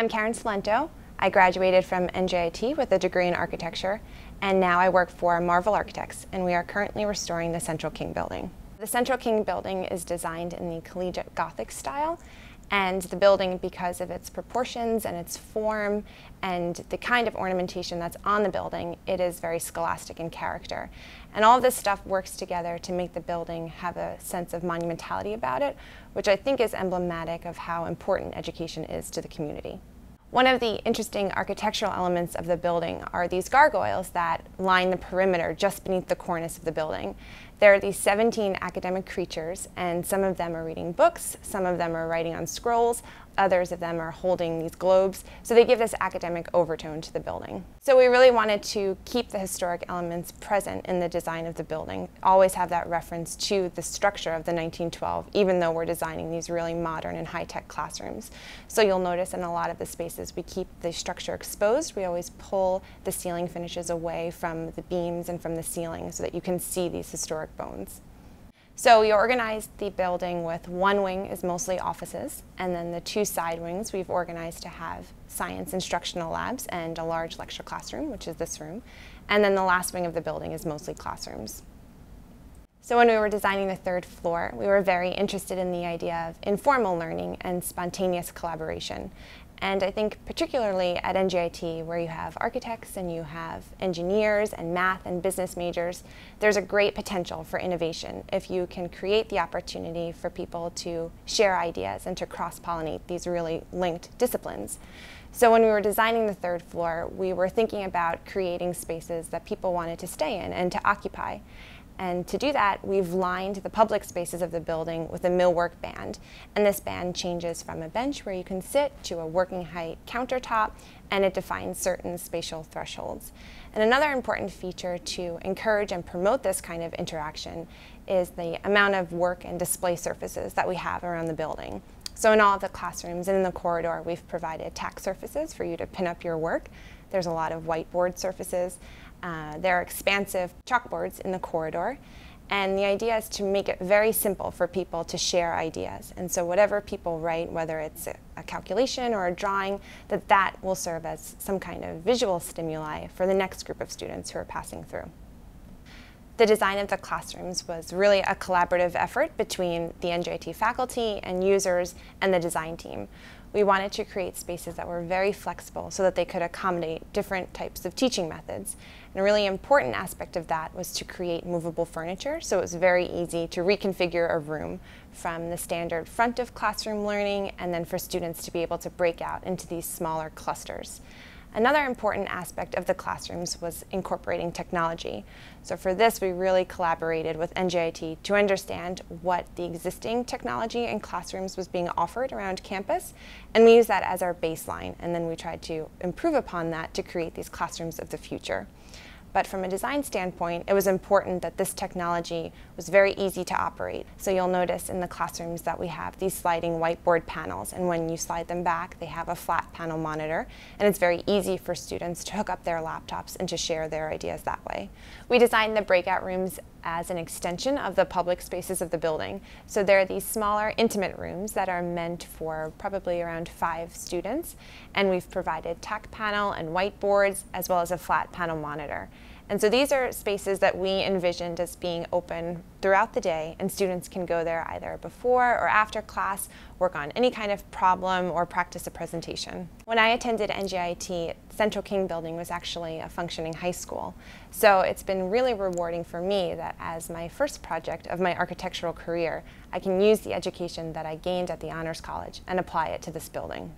I'm Karen Cilento. I graduated from NJIT with a degree in architecture, and now I work for Marvel Architects, and we are currently restoring the Central King building. The Central King building is designed in the collegiate Gothic style, and the building, because of its proportions and its form and the kind of ornamentation that's on the building, it is very scholastic in character. And all of this stuff works together to make the building have a sense of monumentality about it, which I think is emblematic of how important education is to the community. One of the interesting architectural elements of the building are these gargoyles that line the perimeter just beneath the cornice of the building. There are these 17 academic creatures, and some of them are reading books, some of them are writing on scrolls, others of them are holding these globes, so they give this academic overtone to the building. So we really wanted to keep the historic elements present in the design of the building, always have that reference to the structure of the 1912, even though we're designing these really modern and high-tech classrooms. So you'll notice in a lot of the spaces we keep the structure exposed. We always pull the ceiling finishes away from the beams and from the ceiling so that you can see these historic bones. So we organized the building with one wing is mostly offices, and then the two side wings we've organized to have science instructional labs and a large lecture classroom, which is this room, and then the last wing of the building is mostly classrooms. So when we were designing the third floor, we were very interested in the idea of informal learning and spontaneous collaboration. And I think particularly at NJIT, where you have architects and you have engineers and math and business majors, there's a great potential for innovation if you can create the opportunity for people to share ideas and to cross-pollinate these really linked disciplines. So when we were designing the third floor, we were thinking about creating spaces that people wanted to stay in and to occupy. And to do that, we've lined the public spaces of the building with a millwork band. And this band changes from a bench where you can sit to a working height countertop, and it defines certain spatial thresholds. And another important feature to encourage and promote this kind of interaction is the amount of work and display surfaces that we have around the building. So in all of the classrooms and in the corridor, we've provided tack surfaces for you to pin up your work. There's a lot of whiteboard surfaces. There are expansive chalkboards in the corridor, and the idea is to make it very simple for people to share ideas. And so whatever people write, whether it's a calculation or a drawing, that will serve as some kind of visual stimuli for the next group of students who are passing through. The design of the classrooms was really a collaborative effort between the NJIT faculty and users and the design team. We wanted to create spaces that were very flexible so that they could accommodate different types of teaching methods. And a really important aspect of that was to create movable furniture, so it was very easy to reconfigure a room from the standard front of classroom learning and then for students to be able to break out into these smaller clusters. Another important aspect of the classrooms was incorporating technology. So for this, we really collaborated with NJIT to understand what the existing technology in classrooms was being offered around campus, and we used that as our baseline, and then we tried to improve upon that to create these classrooms of the future. But from a design standpoint, it was important that this technology was very easy to operate. So you'll notice in the classrooms that we have these sliding whiteboard panels, and when you slide them back, they have a flat panel monitor, and it's very easy for students to hook up their laptops and to share their ideas that way. We designed the breakout rooms as an extension of the public spaces of the building. So there are these smaller, intimate rooms that are meant for probably around 5 students, and we've provided tack panel and whiteboards as well as a flat panel monitor. And so these are spaces that we envisioned as being open throughout the day, and students can go there either before or after class, work on any kind of problem, or practice a presentation. When I attended NJIT, Central King building was actually a functioning high school. So it's been really rewarding for me that as my first project of my architectural career, I can use the education that I gained at the Honors College and apply it to this building.